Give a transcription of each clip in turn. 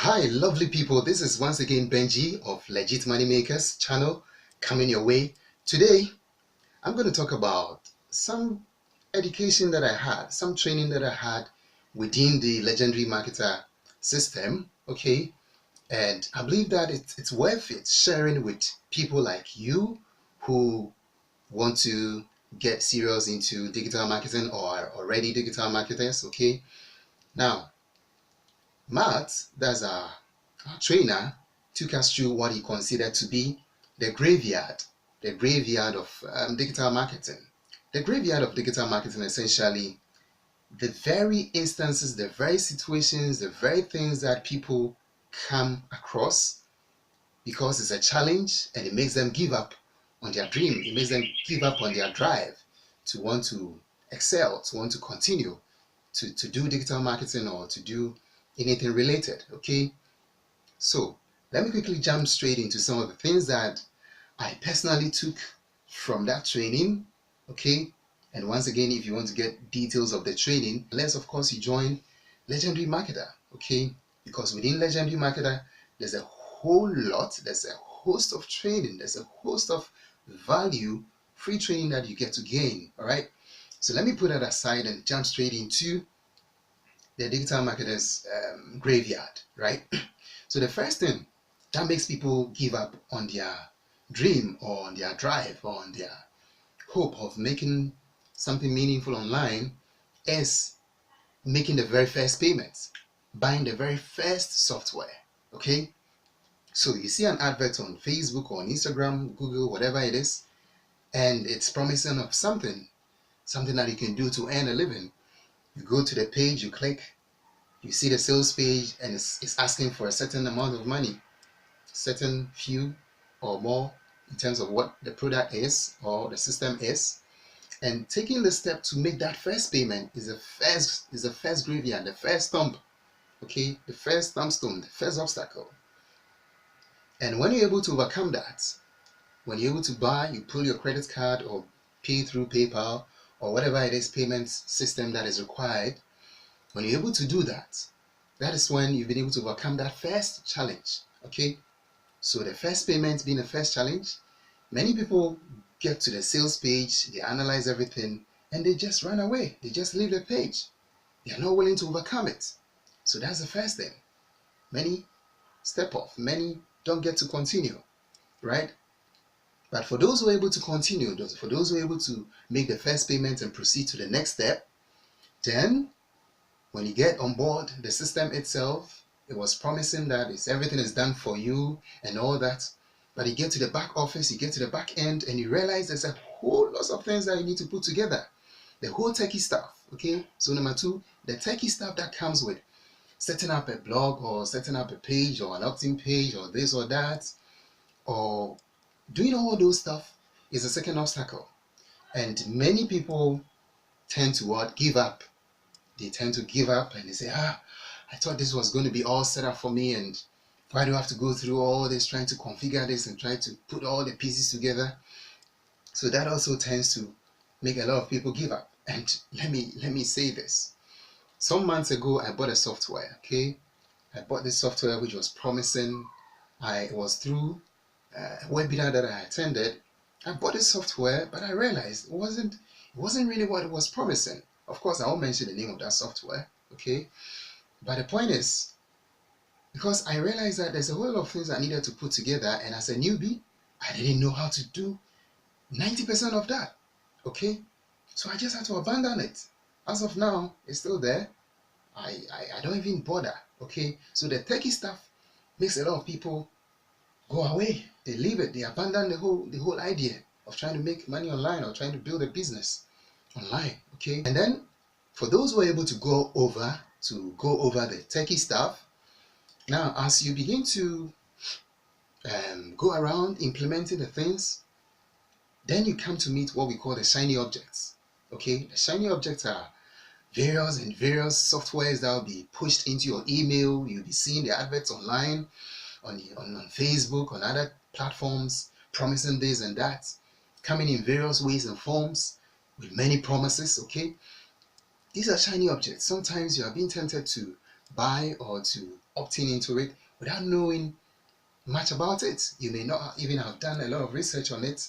Hi lovely people, this is once again Benji of Legit Money Makers channel coming your way. Today I'm going to talk about some education that I had, some training that I had within the legendary marketer system, okay? And I believe that it's worth it sharing with people like you who want to get serious into digital marketing or are already digital marketers, okay? Now, Matt, that's our trainer, took us through what he considered to be the graveyard of digital marketing. The graveyard of digital marketing essentially the very instances, the very situations, the very things that people come across because it's a challenge and it makes them give up on their dream. It makes them give up on their drive to want to excel, to want to continue to do digital marketing or to do anything related. Okay, so let me quickly jump straight into some of the things that I personally took from that training. Okay, and once again, if you want to get details of the training, unless of course you join Legendary Marketer. Okay, because within Legendary Marketer there's a whole lot, there's a host of training, there's a host of value free training that you get to gain. All right, so let me put that aside and jump straight into the digital marketers graveyard, right? So the first thing that makes people give up on their dream or on their drive or on their hope of making something meaningful online is making the very first payments, buying the very first software. Okay, so you see an advert on Facebook or on Instagram, Google, whatever it is, and it's promising of something that you can do to earn a living. You go to the page, you click, you see the sales page, and it's asking for a certain amount of money, certain few or more in terms of what the product is or the system is. And taking the step to make that first payment is the first graveyard, the first stump, okay, the first thumbstone, the first obstacle. And when you're able to overcome that, when you're able to buy, you pull your credit card or pay through PayPal or whatever it is payment system that is required. When you're able to do that, that is when you've been able to overcome that first challenge. Okay, so the first payment being the first challenge, many people get to the sales page, they analyze everything, and they just run away. They just leave the page. They are not willing to overcome it. So that's the first thing. Many step off, many don't get to continue, right? But for those who are able to continue, for those who are able to make the first payment and proceed to the next step, then when you get on board the system itself, it was promising that everything is done for you and all that. But you get to the back office, you get to the back end, and you realize there's a whole lot of things that you need to put together. The whole techie stuff, okay? So number two, the techie stuff that comes with setting up a blog or setting up a page or an opt-in page or this or that, or doing all those stuff is a second obstacle. And many people tend to what? Give up. They tend to give up and they say, I thought this was going to be all set up for me, and why do I have to go through all this trying to configure this and try to put all the pieces together? So that also tends to make a lot of people give up. And let me say this. Some months ago I bought a software, okay? I bought this software which was promising. It was through a webinar that I attended. I bought this software, but I realized it wasn't really what it was promising. Of course, I won't mention the name of that software, okay? But the point is, because I realized that there's a whole lot of things I needed to put together, and as a newbie, I didn't know how to do 90% of that, okay? So I just had to abandon it. As of now, it's still there. I don't even bother, okay? So the techie stuff makes a lot of people go away. They leave it. They abandon the whole idea of trying to make money online or trying to build a business online, okay? And then for those who are able to go over the techie stuff, now as you begin to go around implementing the things, then you come to meet what we call the shiny objects. Okay, the shiny objects are various softwares that will be pushed into your email. You'll be seeing the adverts online on Facebook, on other platforms, promising this and that, coming in various ways and forms with many promises. Okay, these are shiny objects. Sometimes you are being tempted to buy or to opting into it without knowing much about it. You may not even have done a lot of research on it,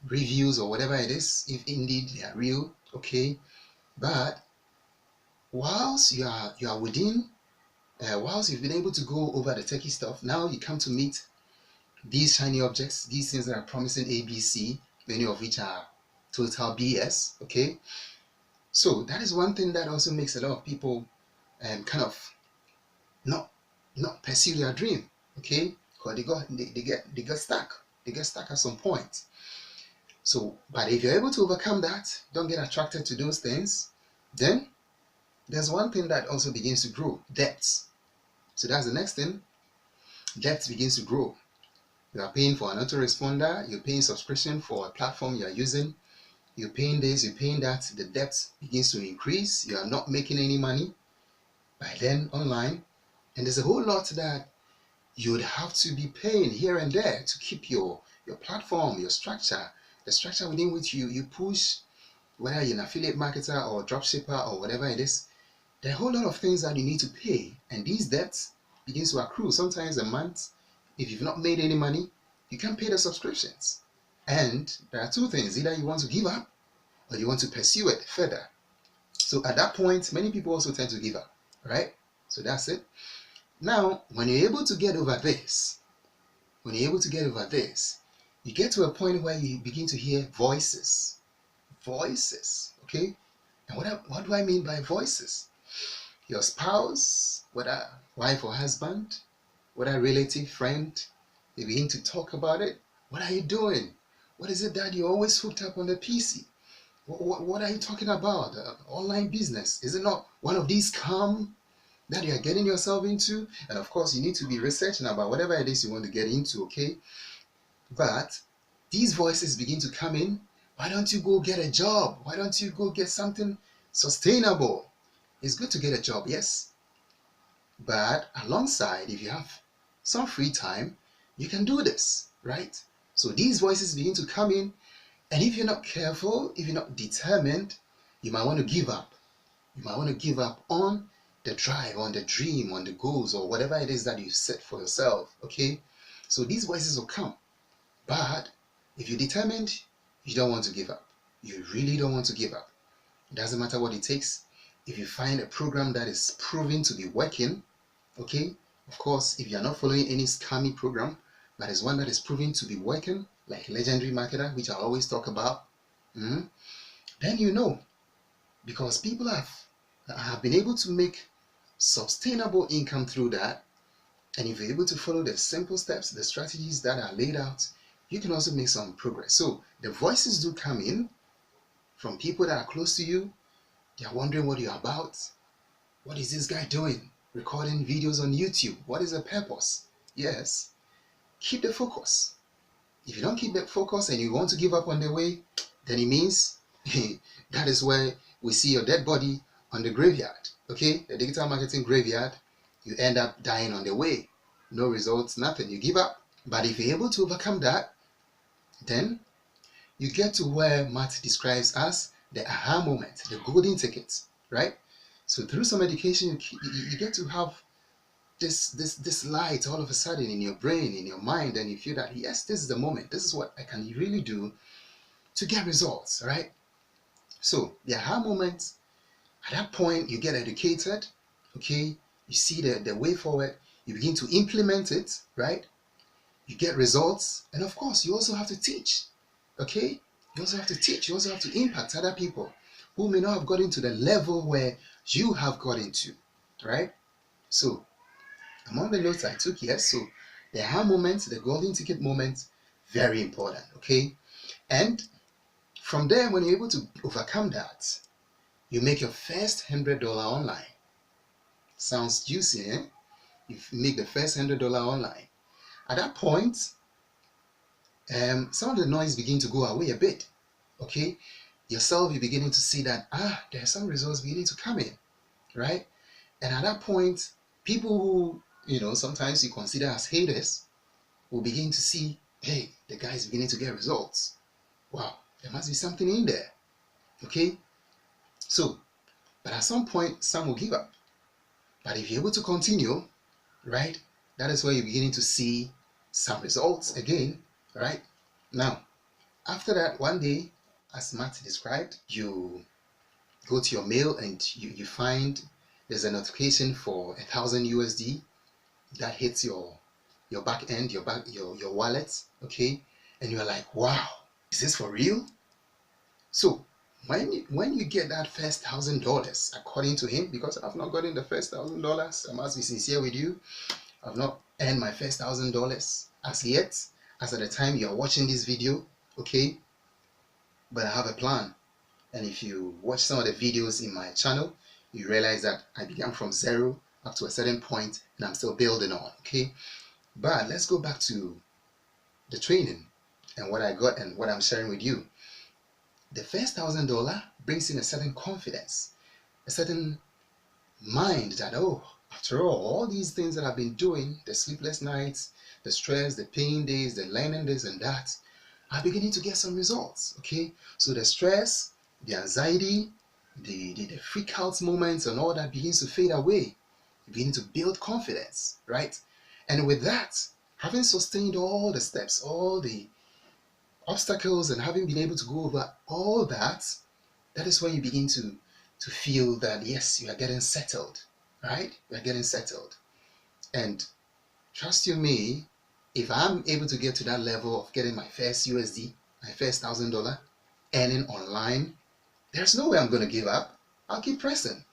reviews or whatever it is, if indeed they are real, okay? But whilst you are within, whilst you've been able to go over the techie stuff, now you come to meet these shiny objects, these things that are promising ABC, many of which are total BS, okay? So that is one thing that also makes a lot of people kind of not pursue their dream, okay? Because they get stuck. They get stuck at some point. So, but if you're able to overcome that, don't get attracted to those things, then there's one thing that also begins to grow, depth. So that's the next thing. Depth begins to grow. You are paying for an autoresponder, you're paying subscription for a platform you are using, you're paying this, you're paying that, the depth begins to increase, you are not making any money by then online, and there's a whole lot that you would have to be paying here and there to keep your platform, your structure, the structure within which you push, whether you're an affiliate marketer or dropshipper or whatever it is. There are a whole lot of things that you need to pay, and these debts begins to accrue. Sometimes a month, if you've not made any money, you can't pay the subscriptions. And there are two things: either you want to give up or you want to pursue it further. So at that point, many people also tend to give up, right? So that's it. Now, when you're able to get over this, you get to a point where you begin to hear voices, okay? And what do I mean by voices? Your spouse, whether wife or husband, whether relative, friend, they begin to talk about it. What are you doing? What is it that you're always hooked up on the PC? What are you talking about? Online business? Is it not one of these scams that you are getting yourself into? And of course, you need to be researching about whatever it is you want to get into, okay? But these voices begin to come in. Why don't you go get a job? Why don't you go get something sustainable? It's good to get a job, yes. But alongside, if you have some free time, you can do this, right? So these voices begin to come in, and if you're not careful, if you're not determined, you might want to give up. You might want to give up on the drive, on the dream, on the goals, or whatever it is that you set for yourself, okay? So these voices will come. But if you're determined, you don't want to give up. You really don't want to give up. It doesn't matter what it takes. If you find a program that is proven to be working, okay, of course, if you're not following any scammy program, but it's one that is proven to be working, like Legendary Marketer, which I always talk about, then you know, because people have been able to make sustainable income through that. And if you're able to follow the simple steps, the strategies that are laid out, you can also make some progress. So the voices do come in from people that are close to you. They are wondering what you're about. What is this guy doing? Recording videos on YouTube. What is the purpose? Yes, keep the focus. If you don't keep the focus and you want to give up on the way, then it means that is where we see your dead body on the graveyard. Okay, the digital marketing graveyard. You end up dying on the way. No results, nothing. You give up. But if you're able to overcome that, then you get to where Matt describes as the aha moment, the golden ticket, right? So through some education, you get to have this light all of a sudden in your brain, in your mind, and you feel that, yes, this is the moment. This is what I can really do to get results, right? So the aha moment, at that point, you get educated, okay? You see the way forward. You begin to implement it, right? You get results. And of course, you also have to teach, okay? You also have to teach. You also have to impact other people who may not have gotten to the level where you have gotten to, right? So among the notes I took here, so the aha moment, the golden ticket moment, very important, okay? And from there, when you're able to overcome that, you make your first $100 online. Sounds juicy, eh? You make the first $100 online. At that point, some of the noise begin to go away a bit, okay? Yourself, you're beginning to see that, there are some results beginning to come in, right? And at that point, people who, sometimes you consider as haters will begin to see, hey, the guy is beginning to get results. Wow, there must be something in there, okay? So, but at some point, some will give up. But if you're able to continue, right? That is where you're beginning to see some results again, right? Now, after that, one day, as Matt described, you go to your mail and you find there's a notification for 1,000 USD that hits your back end, your wallet, okay? And you're like, wow, is this for real? So when you get that first $1,000, according to him, because I've not gotten the first $1,000, I must be sincere with you, I've not earned my first $1,000 as yet, as at the time you're watching this video, okay? But I have a plan. And if you watch some of the videos in my channel, you realize that I began from zero up to a certain point and I'm still building on, okay? But let's go back to the training and what I got and what I'm sharing with you. The first $1,000 brings in a certain confidence, a certain mind that, oh, after all these things that I've been doing, the sleepless nights, the stress, the pain days, the learning this and that, are beginning to get some results, okay? So the stress, the anxiety, the freak out moments and all that begins to fade away. You begin to build confidence, right? And with that, having sustained all the steps, all the obstacles, and having been able to go over all that, that is when you begin to feel that, yes, you are getting settled, right? You are getting settled. And trust you me, if I'm able to get to that level of getting my first USD, my first $1,000 earning online, there's no way I'm going to give up. I'll keep pressing.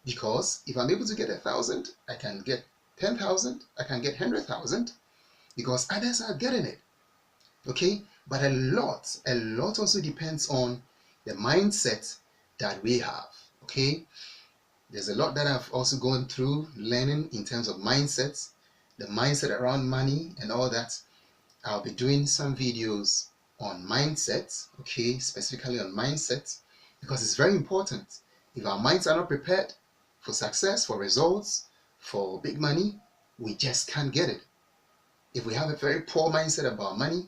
Because if I'm able to get 1,000, I can get 10,000, I can get 100,000, because others are getting it. Okay? But a lot also depends on the mindset that we have. Okay? There's a lot that I've also gone through learning in terms of mindsets, the mindset around money and all that. I'll be doing some videos on mindset, okay, specifically on mindset, because it's very important. If our minds are not prepared for success, for results, for big money, we just can't get it. If we have a very poor mindset about money,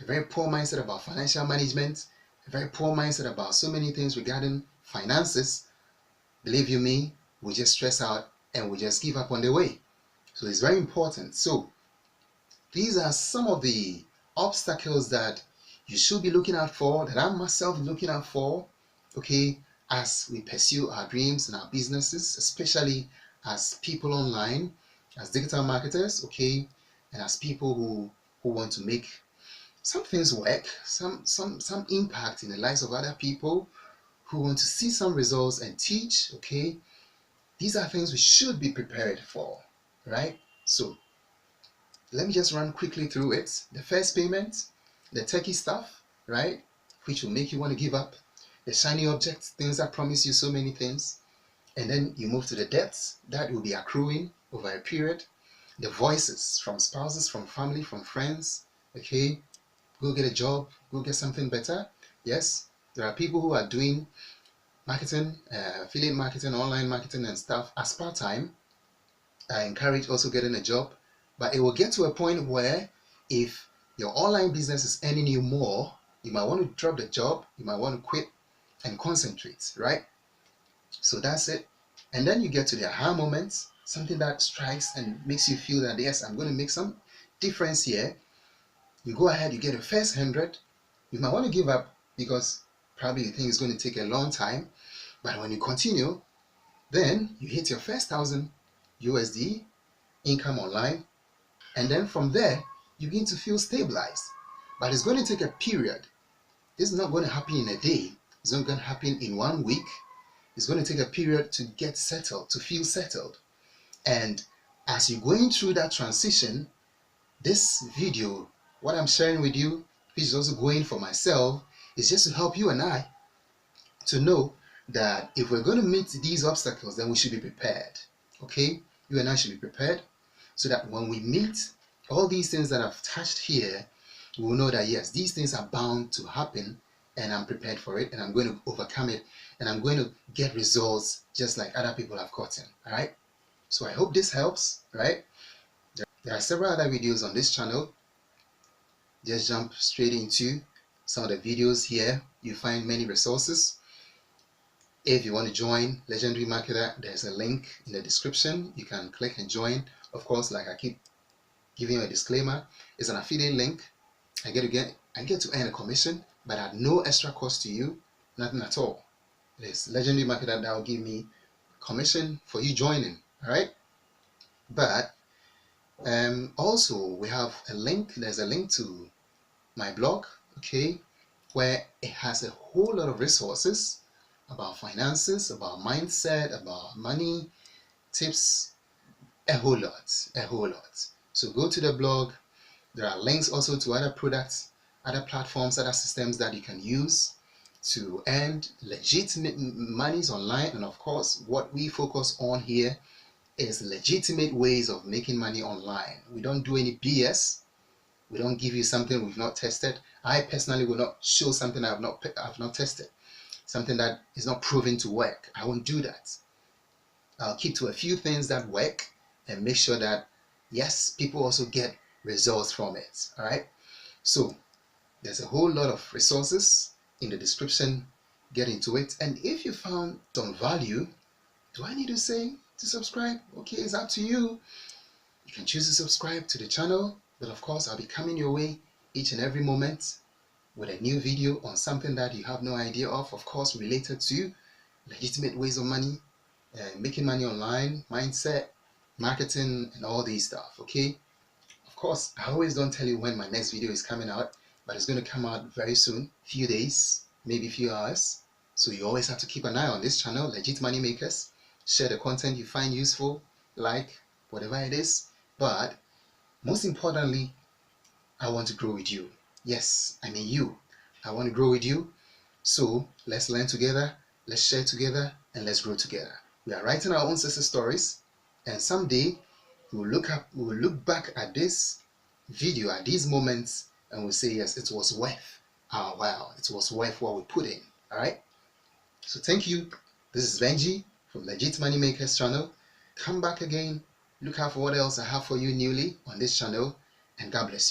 a very poor mindset about financial management, a very poor mindset about so many things regarding finances, believe you me, we just stress out and we just give up on the way. So it's very important. So these are some of the obstacles that you should be looking out for, that I'm myself looking out for, okay, as we pursue our dreams and our businesses, especially as people online, as digital marketers, okay, and as people who want to make some things work, some impact in the lives of other people, who want to see some results and teach, okay. These are things we should be prepared for, right? So let me just run quickly through it. The first payment, the techie stuff, right? Which will make you want to give up. The shiny objects, things that promise you so many things. And then you move to the debts that will be accruing over a period. The voices from spouses, from family, from friends. Okay, go get a job, go get something better. Yes, there are people who are doing marketing, affiliate marketing, online marketing and stuff as part-time. I encourage also getting a job, but it will get to a point where if your online business is earning you more, you might want to drop the job, you might want to quit and concentrate, right? So that's it. And then you get to the aha moments, something that strikes and makes you feel that, yes, I'm going to make some difference here. You go ahead, you get your first 100. You might want to give up because probably you think it's going to take a long time. But when you continue, then you hit your first 1,000 USD income online. And then from there, you begin to feel stabilized. But it's going to take a period. This is not going to happen in a day. It's not going to happen in 1 week. It's going to take a period to get settled, to feel settled. And as you're going through that transition, this video, what I'm sharing with you, which is also going for myself, is just to help you and I to know that if we're going to meet these obstacles, then we should be prepared. Okay? You and I should be prepared so that when we meet all these things that I've touched here, we will know that yes, these things are bound to happen and I'm prepared for it and I'm going to overcome it and I'm going to get results just like other people have gotten. All right? So I hope this helps, right? There are several other videos on this channel. Just jump straight into some of the videos here. You find many resources. If you want to join Legendary Marketer, there's a link in the description. You can click and join Of course, like I keep giving you a disclaimer, it's an affiliate link. I get to earn a commission, but at no extra cost to you, nothing at all. It is legendary marketer that will give me commission for you joining. All right, but also we have a link. There's a link to my blog, okay, where it has a whole lot of resources about finances, about mindset, about money, tips, a whole lot. So go to the blog. There are links also to other products, other platforms, other systems that you can use to earn legitimate monies online. And of course, what we focus on here is legitimate ways of making money online. We don't do any BS. We don't give you something we've not tested. I personally will not show something I've not tested, something that is not proven to work. I won't do that. I'll keep to a few things that work and make sure that, yes, people also get results from it. All right. So there's a whole lot of resources in the description. Get into it. And if you found some value, do I need to say to subscribe? Okay, it's up to you. You can choose to subscribe to the channel, but of course, I'll be coming your way each and every moment with a new video on something that you have no idea of course, related to legitimate ways of money, making money online, mindset, marketing, and all these stuff, okay? Of course, I always don't tell you when my next video is coming out, but it's going to come out very soon, few days, maybe few hours. So you always have to keep an eye on this channel, Legit Money Makers. Share the content you find useful, like, whatever it is. But most importantly, I want to grow with you. Yes, I mean you. I want to grow with you. So let's learn together, let's share together, and let's grow together. We are writing our own success stories, and someday we will look back at this video, at these moments, and we'll say, yes, it was worth our while. It was worth what we put in. All right. So thank you. This is Benji from Legit Money Makers channel. Come back again. Look out for what else I have for you newly on this channel, and God bless you.